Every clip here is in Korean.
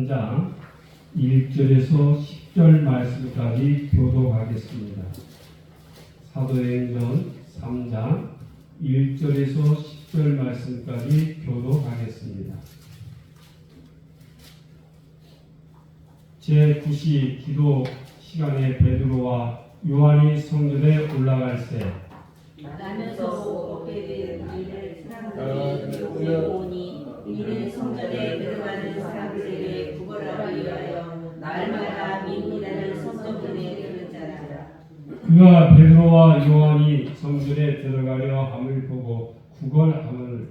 3장 1절에서 10절 말씀까지 교독하겠습니다. 사도행전 3장 1절에서 10절 말씀까지 교독하겠습니다. 제9시 기도 시간에 베드로와 요한이 성전에 올라갈 때 나면서 오게 된 일을 사람들이 보니 이는 성전에 들어가는 사람들에게 구걸하기 위하여 날마다 미문이라는 성전문에 들었잖아. 그가 베드로와 요한이 성전에 들어가려 함을 보고 구걸함을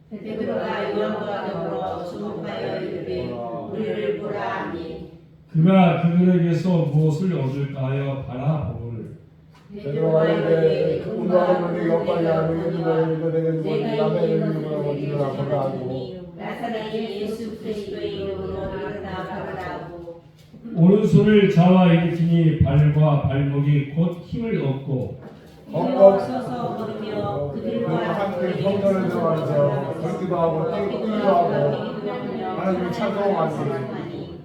베드로가 요한과 더불어 주목하여 이르되 우리를 보라 하니 그가 그들에게서 무엇을 얻을까 하여 바라보거늘 베드로가 이르되 운동하는 옆방에 하는 이들을 내게 남의 이름으로 어디로 나가라 하고 나사렛 예수 그리스도의 이름으로 일어나 가라고 오른손을 잡아 일으키니 발과 발목이 곧 힘을 얻고 서서 걸으며 그들과 함께 성전에 들어가서 걷기도 하고 뛰기도 하고 하나님을 찬송하니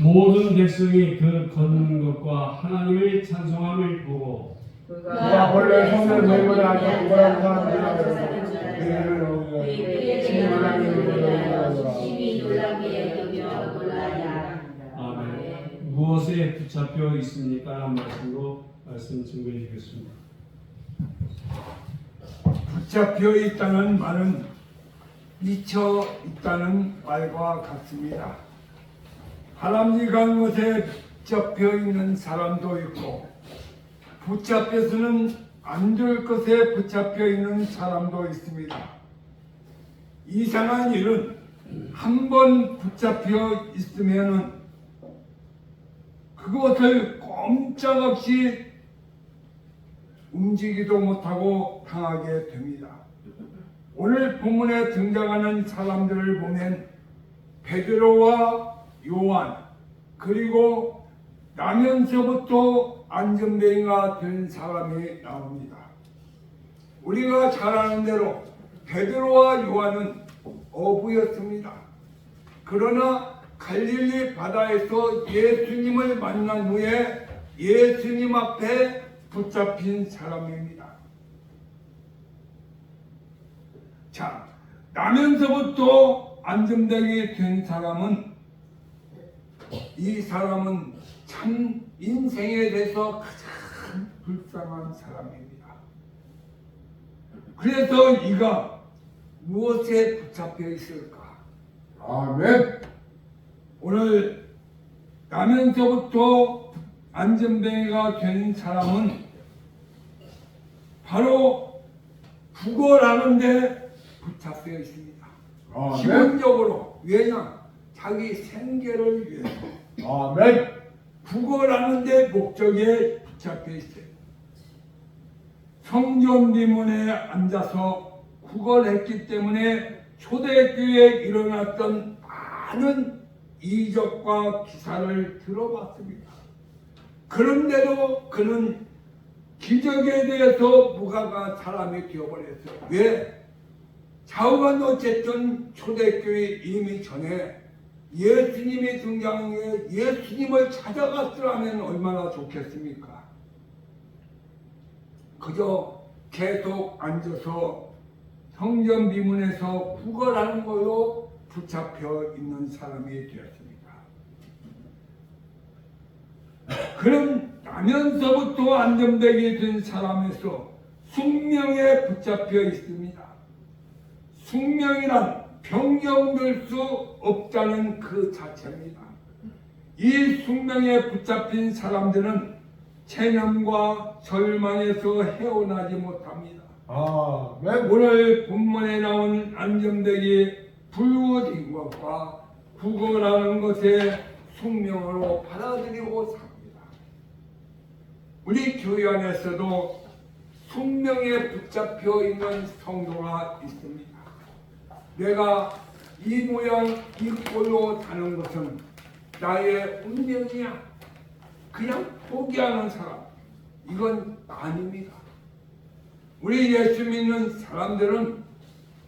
모든 백성이 그 걷는 것과 하나님을 찬송함을 보고 그가 원래 성전 내문에 앉아 구걸하는 사람들이 심히 놀라게 여겨 놀라야. 아멘. 무엇에 붙잡혀 있습니까? 라는 말씀으로 말씀 증거해 주겠습니다. 붙잡혀 있다는 말은 미쳐 있다는 말과 같습니다. 바람직한 것에 붙잡혀 있는 사람도 있고 붙잡혀서는 안 될 것에 붙잡혀 있는 사람도 있습니다. 이상한 일은 한 번 붙잡혀 있으면은 그것을 꼼짝없이 움직이도 못하고 당하게 됩니다. 오늘 본문에 등장하는 사람들을 보면 베드로와 요한 그리고 나면서부터 안전뱅이가 된 사람이 나옵니다. 우리가 잘 아는 대로 베드로와 요한은 어부였습니다. 그러나 갈릴리 바다에서 예수님을 만난 후에 예수님 앞에 붙잡힌 사람입니다. 자, 나면서부터 안전뱅이 된 사람은 이 사람은 참 인생에 대해서 가장 불쌍한 사람입니다. 그래서 이가 무엇에 붙잡혀 있을까? 아멘. 오늘 나면서부터 안전뱅이가 된 사람은 바로 구걸하는데 붙잡혀 있습니다. 아멘. 기본적으로 왜냐? 자기 생계를 위해서 아멘. 구걸하는데 목적에 붙잡혀 있어요. 성전 비문에 앉아서 구걸했기 때문에 초대교회에 일어났던 많은 이적과 기사를 들어봤습니다. 그런데도 그는 기적에 대해서 무가가 사람이 되어버렸어요. 왜? 좌우간 어쨌든 초대교회 이미 전에 예수님이 등장해 예수님을 찾아갔더라면 얼마나 좋겠습니까? 그저 계속 앉아서 성전 비문에서 구걸하는 걸로 붙잡혀 있는 사람이 되었습니다. 그런 나면서부터 안전되게 된 사람에서 숙명에 붙잡혀 있습니다. 숙명이란 변경될 수 없다는 그 자체입니다. 이 숙명에 붙잡힌 사람들은 체념과 절망에서 헤어나지 못합니다. 아멘. 오늘 본문에 나온 안전되기 불구진 것과 구걸하는 것에 숙명으로 받아들이고 삽니다. 우리 교회 안에서도 숙명에 붙잡혀 있는 성도가 있습니다. 내가 이 모양 이 꼴로 사는 것은 나의 운명이야. 그냥 포기하는 사람, 이건 아닙니다. 우리 예수 믿는 사람들은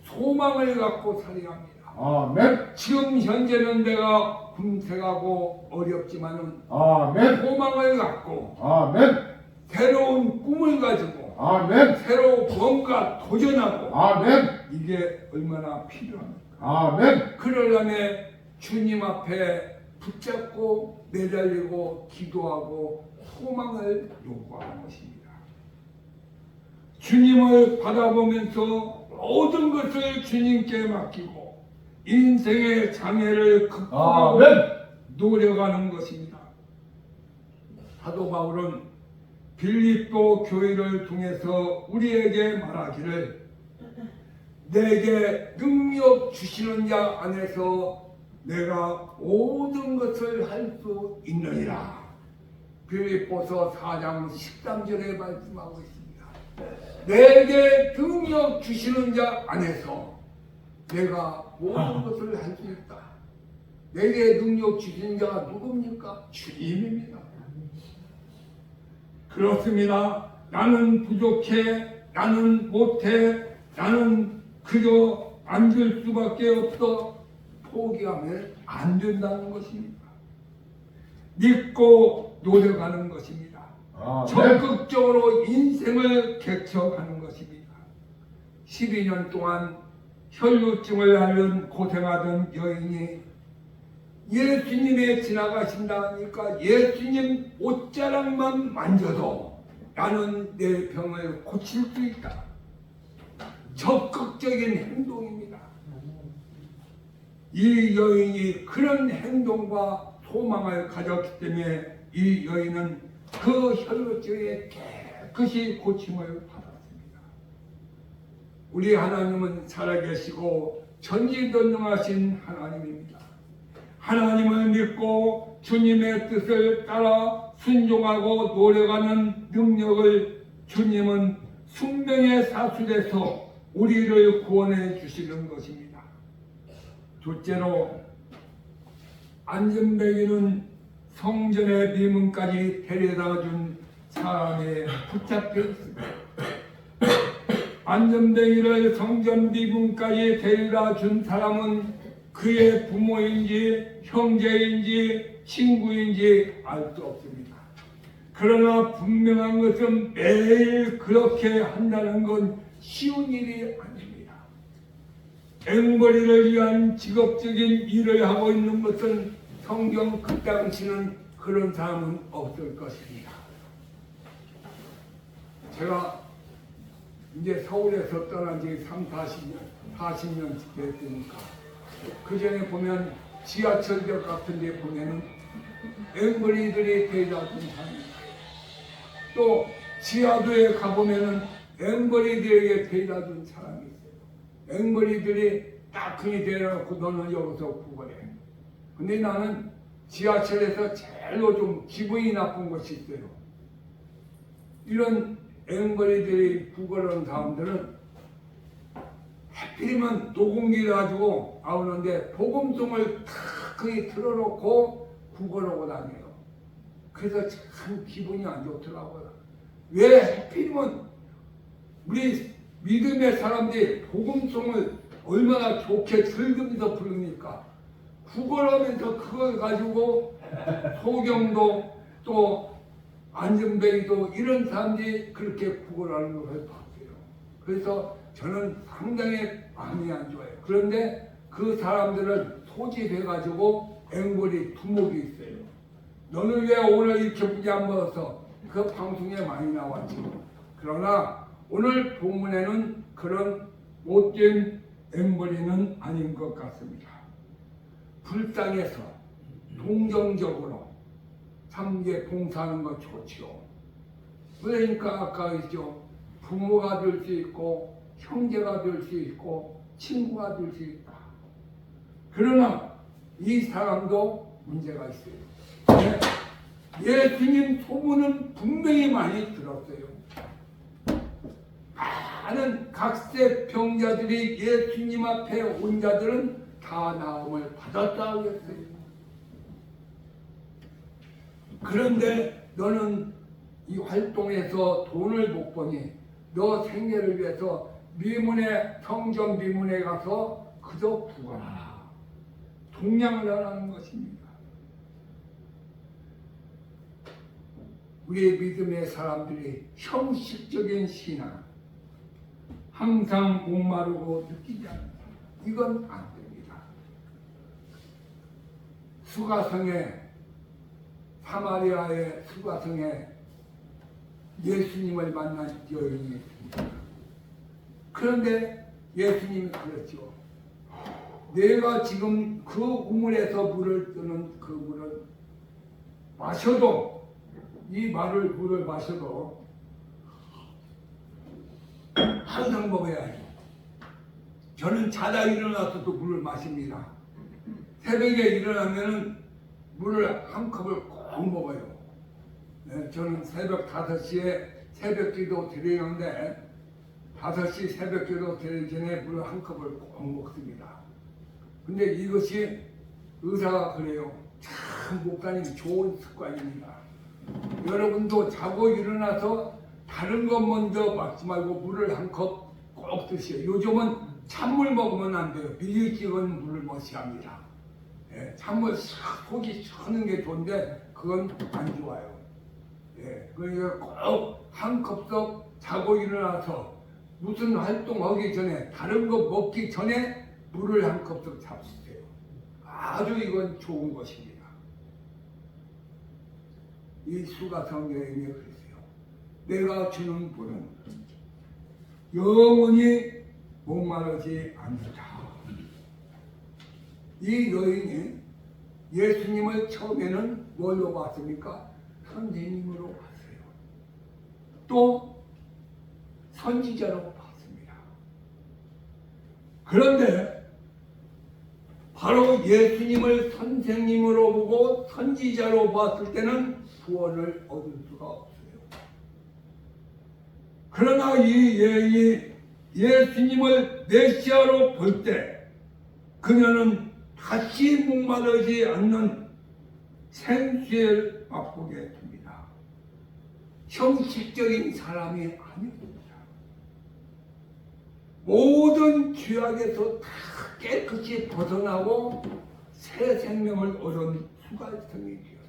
소망을 갖고 살아야 합니다. 아멘. 지금 현재는 내가 궁색하고 어렵지만은 아멘. 소망을 갖고 아멘. 새로운 꿈을 가지고 아멘. 새로 뭔가 도전하고 아멘. 이게 얼마나 필요합니까? 아멘. 그러려면 주님 앞에 붙잡고 매달리고 기도하고 소망을 요구하는 것입니다. 주님을 바라보면서 모든 것을 주님께 맡기고 인생의 장애를 극복하고 아멘. 노력하는 것입니다. 사도 바울은 빌립보 교회를 통해서 우리에게 말하기를 내게 능력 주시는 자 안에서 내가 모든 것을 할 수 있느니라. 빌립보서 4장 13절에 말씀하고 있습니다. 내게 능력 주시는 자 안에서 내가 모든 것을 할 수 있다. 내게 능력 주시는 자가 누굽니까? 주님입니다. 그렇습니다. 나는 부족해, 나는 못해, 나는 그저 앉을 수밖에 없어. 포기하면 안 된다는 것입니다. 믿고 노력하는 것입니다. 아멘. 적극적으로 인생을 개척하는 것입니다. 12년 동안 혈루증을 앓는 고생하던 여인이 예수님이 지나가신다 하니까 예수님 옷자락만 만져도 나는 내 병을 고칠 수 있다. 적극적인 행동입니다. 이 여인이 그런 행동과 소망을 가졌기 때문에 이 여인은 그 혈루증에 깨끗이 고침을 받았습니다. 우리 하나님은 살아계시고 전지전능하신 하나님입니다. 하나님을 믿고 주님의 뜻을 따라 순종하고 노력하는 능력을 주님은 숙명의 사술에서 우리를 구원해 주시는 것입니다. 둘째로 안전뱅이는 성전의 미문까지 데려다 준 사람에 붙잡혀 있습니다. 안전뱅이를 성전 미문까지 데려다 준 사람은 그의 부모인지 형제인지 친구인지 알 수 없습니다. 그러나 분명한 것은 매일 그렇게 한다는 건 쉬운 일이 아닙니다. 앵벌이를 위한 직업적인 일을 하고 있는 것은 성경 그 당시는 그런 사람은 없을 것입니다. 제가 이제 서울에서 떠난 지 40년 됐으니까 그 전에 보면 지하철역 같은 데 보면은 앵벌이들이 데려다 준 사람입니다. 또 지하도에 가보면은 앵벌이들에게 데려다 준 사람이 있어요. 앵벌이들이 딱히 데려놓고 너는 여기서 구걸해. 근데 나는 지하철에서 제일로 좀 기분이 나쁜 것이 있어요. 이런 앵벌이들이 구걸하는 사람들은 하필이면 녹음기를 가지고 나오는데 복음송을 탁 거기 틀어놓고 구걸하고 다녀요. 그래서 참 기분이 안 좋더라고요. 왜 하필이면 우리 믿음의 사람들이 복음송을 얼마나 좋게 즐기면서 부르니까 구걸하면서 그걸 가지고 소경도 또 안전뱅이도 이런 사람들이 그렇게 구걸하는 것을 봤어요. 그래서 저는 상당히 마음이 안 좋아요. 그런데 그 사람들을 소집해가지고 앵벌이 두목이 있어요. 너는 왜 오늘 이렇게 무지 안 먹어서 그 방송에 많이 나왔지. 그러나 오늘 본문에는 그런 못된 앵벌이는 아닌 것 같습니다. 불쌍해서 동정적으로 참게 봉사하는 것 좋지요. 그러니까 아까 있죠. 부모가 될 수 있고 형제가 될 수 있고 친구가 될 수 있다. 그러나 이 사람도 문제가 있어요. 네? 예수님 소문은 분명히 많이 들었어요. 많은 각세 병자들이 예수님 앞에 온 자들은 다 나음을 받았다고 했어요. 그런데 너는 이 활동에서 돈을 못 버니 너 생계를 위해서 미문에 성전 미문에 가서 그저 구걸하라. 동양을 하라는 것입니다. 우리의 믿음의 사람들이 형식적인 신앙, 항상 목마르고 느끼지 않는 사람, 이건 안 됩니다. 수가성에, 사마리아의 수가성에 예수님을 만난 여인이 있습니다. 그런데 예수님이 그랬죠. 내가 지금 그 우물에서 물을 뜨는 그 물을 마셔도, 이 물을 마셔도 항상 먹어야 해요. 저는 자다 일어나서도 물을 마십니다. 새벽에 일어나면 물을 한 컵을 꼭 먹어요. 네, 저는 새벽 5시에 새벽 기도 드리는데 5시 새벽 기도 드리기 전에 물 한 컵을 꼭 먹습니다. 근데 이것이 의사가 그래요. 참 목사님 좋은 습관입니다. 여러분도 자고 일어나서 다른 것 먼저 먹지 말고 물을 한 컵 꼭 드세요. 요즘은 찬물 먹으면 안 돼요. 밀리찍은 물을 마셔야 합니다. 예, 찬물 속이 시원한 게 좋은데 그건 안 좋아요. 예, 그러니까 꼭 한 컵씩 자고 일어나서 무슨 활동하기 전에, 다른 거 먹기 전에 물을 한 컵씩 잡수세요. 아주 이건 좋은 것입니다. 이 수가성 여인이 그랬어요. 내가 주는 물은 영원히 목마르지 않는다. 이 여인이 예수님을 처음에는 뭘로 봤습니까? 선생님으로 봤어요. 또 선지자로 봤습니다. 그런데 바로 예수님을 선생님으로 보고 선지자로 봤을 때는 구원을 얻을 수가 없어요. 그러나 이 여인이 예수님을 메시아로 볼 때 그녀는 다시 목마르지 않는 생수를 맛보게 됩니다. 형식적인 사람이 아닙니다. 모든 죄악에서 다 깨끗이 벗어나고 새 생명을 얻은 수가성이 되었어요.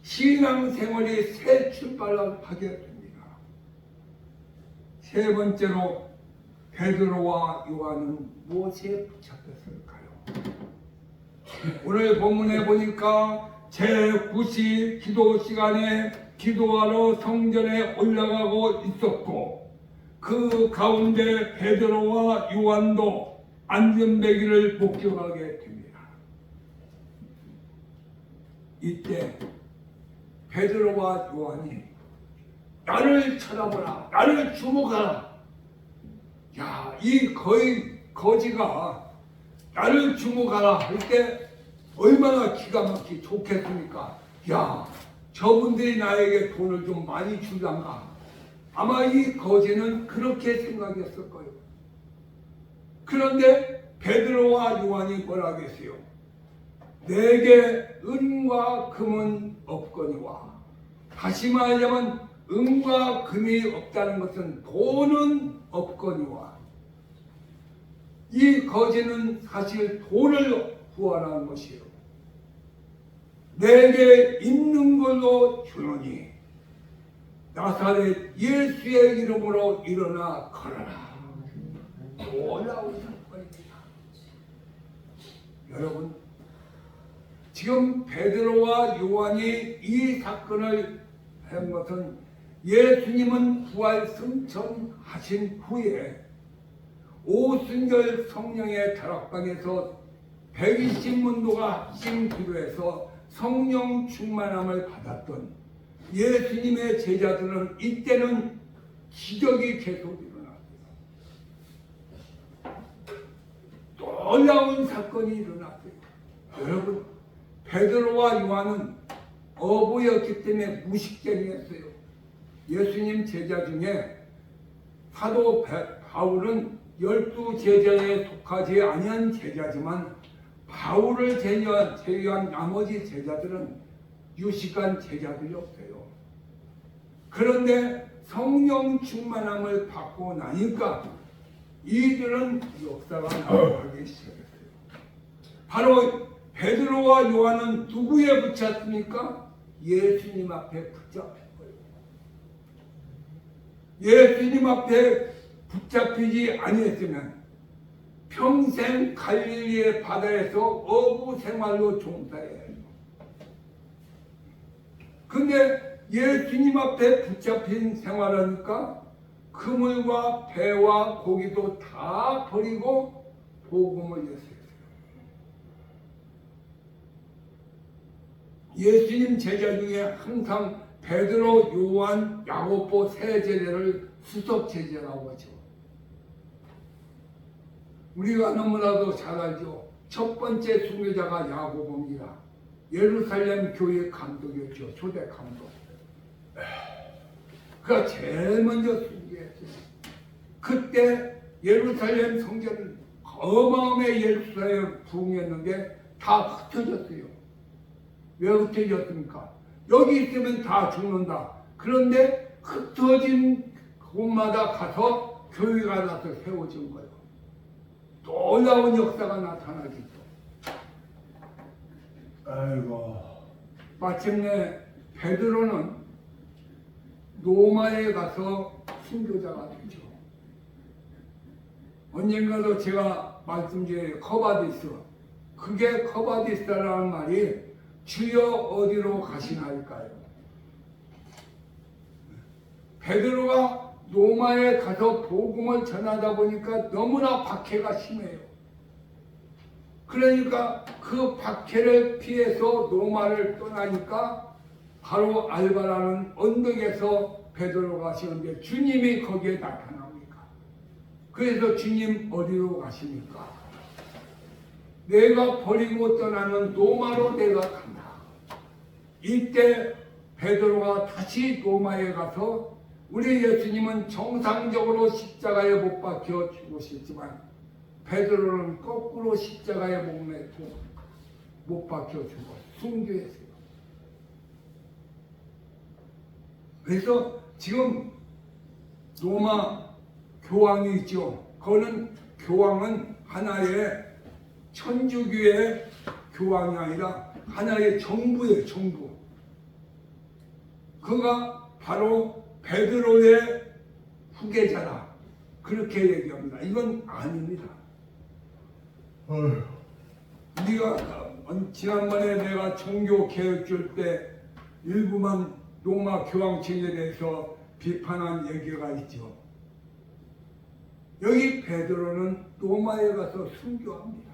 신앙생활이 새 출발을 하게 됩니다. 세 번째로 베드로와 요한은 무엇에 붙잡혔을까요? 오늘 본문에 보니까 제9시 기도 시간에 기도하러 성전에 올라가고 있었고 그 가운데 베드로와 요한도 안전배기를 목격하게 됩니다. 이때 베드로와 요한이 나를 쳐다보라, 나를 주목하라. 야, 이 거지가 나를 주목하라 할 때 얼마나 기가 막히게 좋겠습니까? 야, 저분들이 나에게 돈을 좀 많이 줄란가? 아마 이 거지는 그렇게 생각했을 거예요. 그런데 베드로와 요한이 뭐라 했어요? 내게 은과 금은 없거니와. 다시 말하자면 은과 금이 없다는 것은 돈은 없거니와. 이 거지는 사실 돈을 구하라는 것이에요. 내게 있는 걸로 주노니 나사렛 예수의 이름으로 일어나 걸어라. 놀라운 사건입니다. 여러분, 지금 베드로와 요한이 이 사건을 한 것은 예수님은 부활 승천하신 후에 오순절 성령의 다락방에서 120문도가 합심 기도해서 성령 충만함을 받았던 예수님의 제자들은 이때는 기적이 계속 일어났어요. 놀라운 사건이 일어났어요. 여러분, 베드로와 요한은 어부였기 때문에 무식쟁이였어요. 예수님 제자 중에 사도 바울은 12제자에 속하지 아니한 제자지만 바울을 제외한 나머지 제자들은 유식한 제자들이 없어요. 그런데 성령 충만함을 받고 나니까 이들은 역사가 나오기 시작했어요. 바로 베드로와 요한은 누구에 붙였습니까? 예수님 앞에 붙잡힌 거예요. 예수님 앞에 붙잡히지 아니했으면 평생 갈릴리의 바다에서 어부 생활로 종사해야 해요. 근데 예수님 앞에 붙잡힌 생활하니까 그물과 배와 고기도 다 버리고 복음을 위했어요. 예수님 제자 중에 항상 베드로, 요한, 야고보 세 제자를 수석 제자라고 하죠. 우리가 너무나도 잘 알죠. 첫 번째 순교자가 야고보입니다. 예루살렘 교회 감독이었죠. 초대 감독. 그가 제일 먼저 순교했어요. 그때 예루살렘 성전은 어마어마한 예루살렘 부흥했는데 다 흩어졌어요. 왜 흩어졌습니까? 여기 있으면 다 죽는다. 그런데 흩어진 곳마다 가서 교회가 나서 세워진 거예요. 놀라운 역사가 나타나겠죠. 아이고. 마침내 베드로는 로마에 가서 순교자가 되죠. 언젠가도 제가 말씀드린 커바디스, 그게 커바디스라는 말이 주여 어디로 가시나이까요? 베드로가 로마에 가서 복음을 전하다 보니까 너무나 박해가 심해요. 그러니까 그 박해를 피해서 로마를 떠나니까 바로 알바라는 언덕에서 베드로가 가시는데 주님이 거기에 나타납니까? 그래서 주님 어디로 가십니까? 내가 버리고 떠나는 로마로 내가 간다. 이때 베드로가 다시 로마에 가서 우리 예수님은 정상적으로 십자가에 못 박혀 죽으셨지만 베드로는 거꾸로 십자가에 못 박혀 죽어 순교했어요. 그래서 지금 로마 교황이 있죠. 그거는 교황은 하나의 천주교의 교황이 아니라 하나의 정부예요. 정부. 그가 바로 베드로의 후계자다. 그렇게 얘기합니다. 이건 아닙니다. 우리가 지난번에 내가 종교 개혁 줄 때 일부만 로마 교황청에 대해서 비판한 얘기가 있죠. 여기 베드로는 로마에 가서 순교합니다.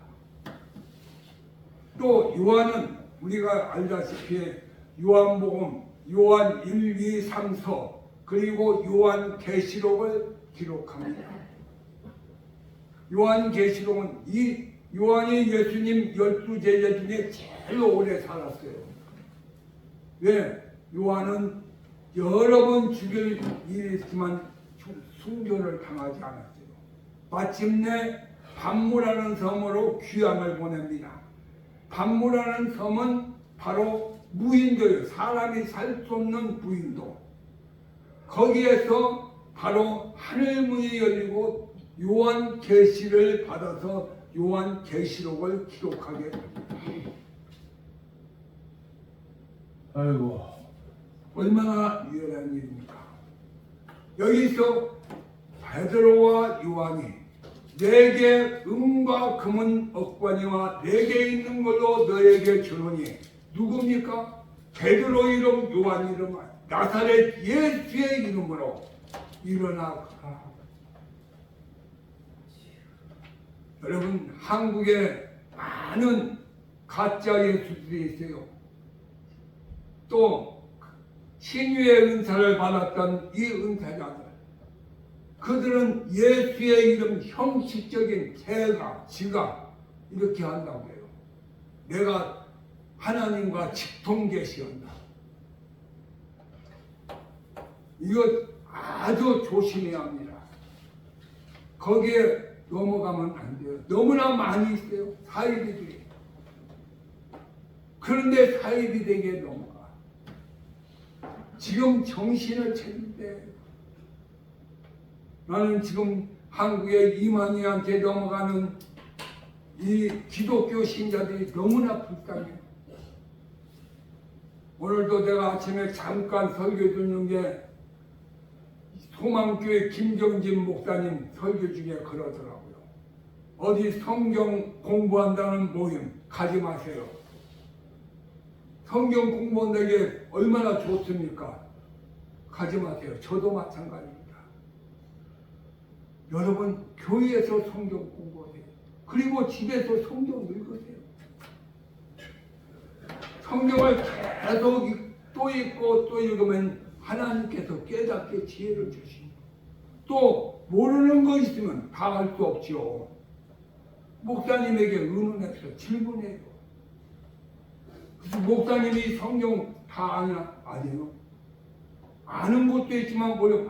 또 요한은 우리가 알다시피 요한복음, 요한 1, 2, 3서 그리고 요한 계시록을 기록합니다. 요한 계시록은 이 요한이 예수님 12제자 중에 제일 오래 살았어요. 왜? 요한은 여러 번 죽일 일이 있지만 순교를 당하지 않았어요. 마침내 반모라는 섬으로 귀함을 보냅니다. 반모라는 섬은 바로 무인도예요. 사람이 살 수 없는 무인도. 거기에서 바로 하늘문이 열리고 요한 계시를 받아서 요한 계시록을 기록하게 됩니다. 아이고. 얼마나 위험한 일입니까? 여기서 베드로와 요한이 내게 은과 금은 없거니와 내게 있는 걸로 너에게 주노니 누굽니까? 베드로 이름, 요한 이름, 나사렛 예수의 이름으로 일어나라. 여러분, 한국에 많은 가짜 예수들이 있어요. 또 신유의 은사를 받았던 이 은사자들, 그들은 예수의 이름 형식적인 제가, 지가 이렇게 한다고 해요. 내가 하나님과 직통계시한다. 이거 아주 조심해야 합니다. 거기에 넘어가면 안 돼요. 너무나 많이 있어요. 사이비들이. 그런데 사이비되게 넘어가. 지금 정신을 차릴 때 나는 지금 한국의 이만희한테 넘어가는 이 기독교 신자들이 너무나 불쌍해요. 오늘도 내가 아침에 잠깐 설교 듣는 게 소망교회 김정진 목사님 설교 중에 그러더라고요. 어디 성경 공부한다는 모임 가지 마세요. 성경 공부한다는 게 얼마나 좋습니까? 가지 마세요. 저도 마찬가지입니다. 여러분 교회에서 성경 공부하세요. 그리고 집에서 성경 읽으세요. 성경을 계속 또 읽고 또 읽으면 하나님께서 깨닫게 지혜를 주십니다. 또 모르는 거 있으면 다 알 수 없지요. 목사님에게 의논해서 질문해요. 그래서 목사님이 성경 다 아냐? 아니요. 아는 것도 있지만 모르면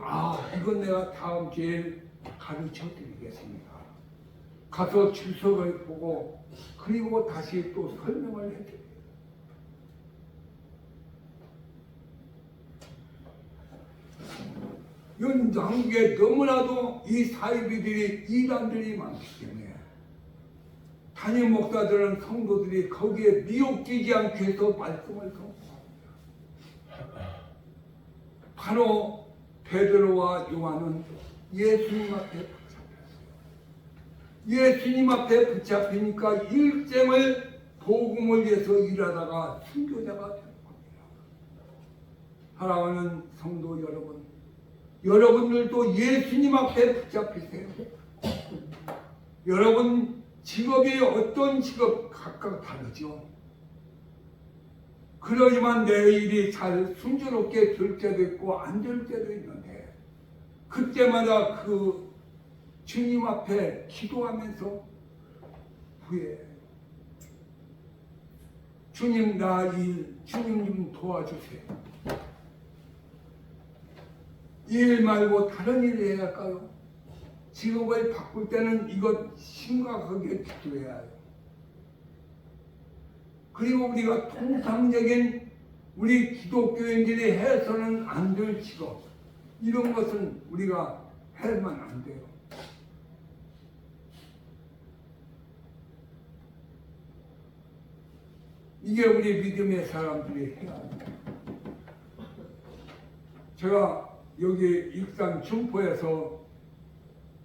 이건 내가 다음 주에 가르쳐 드리겠습니다. 가서 주석을 보고 그리고 다시 또 설명을 해드려요. 한국에 너무나도 이 사이비들이 이단들이 많기 때문에 담임 목사들은 성도들이 거기에 미혹되지 않게 해서 말씀을 선포합니다. 바로 베드로와 요한은 예수님 앞에 붙잡혔어요. 예수님 앞에 붙잡히니까 일생을 복음을 위해서 일하다가 순교자가 된 겁니다. 사랑하는 성도 여러분, 여러분들도 예수님 앞에 붙잡히세요. 여러분 직업이 어떤 직업 각각 다르죠. 그러지만 내 일이 잘 순조롭게 될 때도 있고 안 될 때도 있는데 그때마다 그 주님 앞에 기도하면서 후회해요. 주님 나 일 주님 좀 도와주세요. 일 말고 다른 일을 해야 할까요? 직업을 바꿀 때는 이것 심각하게 기도해야 해요. 그리고 우리가 통상적인 우리 기독교인들이 해서는 안 될 직업 이런 것은 우리가 해만 안 돼요. 이게 우리 믿음의 사람들이 해야 합니다. 제가 여기 익산 중포에서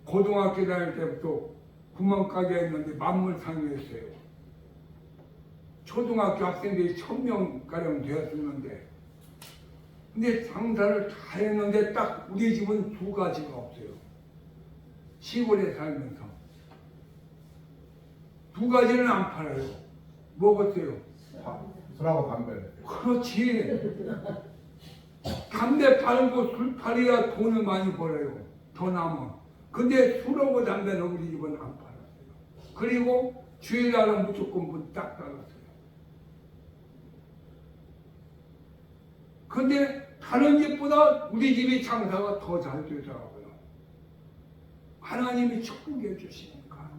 고등학교 다닐 때부터 구멍가게 했는데 만물상이었어요. 초등학교 학생들이 1000명가량 되었었는데 근데 장사를 다 했는데 딱 우리 집은 두 가지가 없어요. 시골에 살면서 두 가지는 안 팔아요. 먹었어요. 술하고 담배. 그렇지. 담배 팔고 술 팔아야 돈을 많이 벌어요. 더 남아. 근데 술하고 담배는 우리 집은 안 팔았어요. 그리고 주일날은 무조건 문 딱 닫았어요. 근데 다른 집보다 우리 집이 장사가 더 잘 되더라고요. 하나님이 축복해 주시니까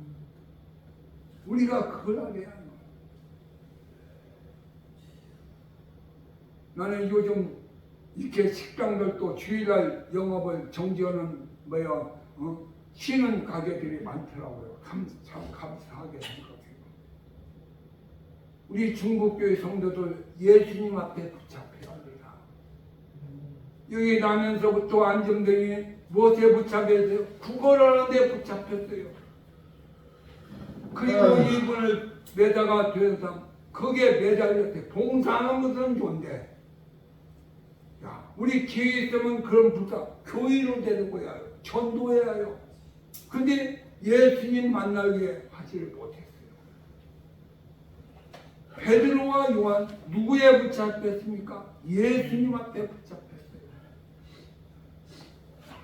우리가 그걸 알아야 해요. 나는 요즘 이렇게 식당들도 주일날 영업을 정지하는 쉬는 가게들이 많더라고요. 참 감사하게 생각해요. 우리 중국교회 성도들 예수님 앞에 붙잡혀야 합니다. 여기 나면서부터 안정되니 무엇에 붙잡혔어요? 구걸하는데 붙잡혔어요. 그리고 이분을 매다가 되어서 거기에 매달렸대. 봉사하는 것은 좋은데 야, 우리 기회 있으면 그런 부탁 교회로 되는 거야. 전도해야 해요. 근데 예수님 만나기 위해 하지를 못했어요. 베드로와 요한 누구에 붙잡혔습니까? 예수님 앞에 붙잡혔어요.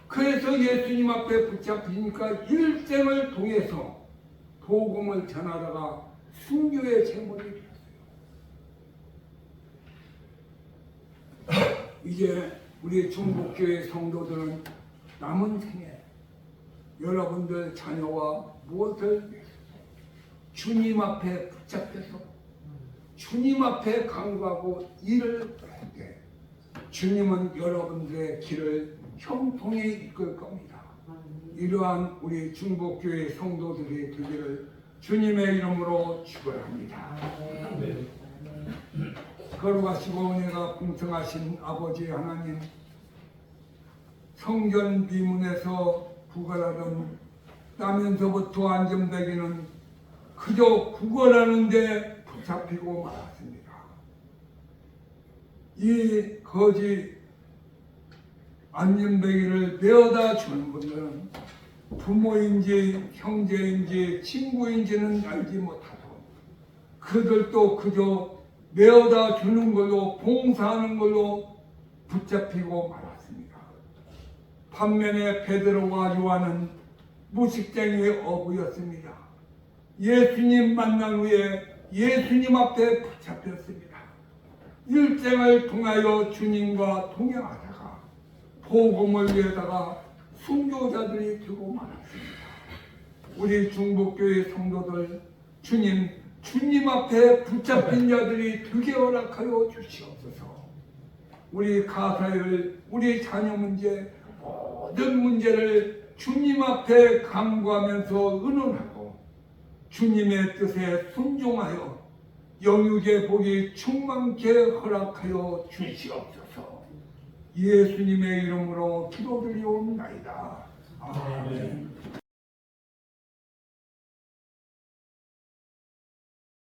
그래서 예수님 앞에 붙잡히니까 일생을 통해서 복음을 전하다가 순교의 제물이 되었어요. 이제 우리 중국교회 성도들은 남은 생에 여러분들 자녀와 무엇을 주님 앞에 붙잡혀서 주님 앞에 강구하고 일을 할 때 주님은 여러분들의 길을 형통히 이끌 겁니다. 이러한 우리 중국교회 성도들이 되기를 주님의 이름으로 축원합니다. 아멘. 거룩하시고 은혜가 풍성하신 아버지 하나님, 성전 비문에서 구걸하던 따면서부터 안전뱅이는 그저 구걸하는데 붙잡히고 말았습니다. 이 거지 안전뱅이를 베어다 주는 분들은 부모인지 형제인지 친구인지는 알지 못하고 그들도 그저 메어다 주는 걸로 봉사하는 걸로 붙잡히고 말았습니다. 반면에 베드로와 요한은 무식쟁이 어부였습니다. 예수님 만난 후에 예수님 앞에 붙잡혔습니다. 일생을 통하여 주님과 동행하다가 복음을 위해다가 순교자들이 되고 말았습니다. 우리 중복교회 성도들 주님 앞에 붙잡힌 자들이 되게 허락하여 주시옵소서. 우리 가사일, 우리 자녀 문제, 모든 문제를 주님 앞에 간구하면서 의논하고 주님의 뜻에 순종하여 영육의 복이 충만케 허락하여 주시옵소서. 예수님의 이름으로 기도드리옵나이다. 아멘.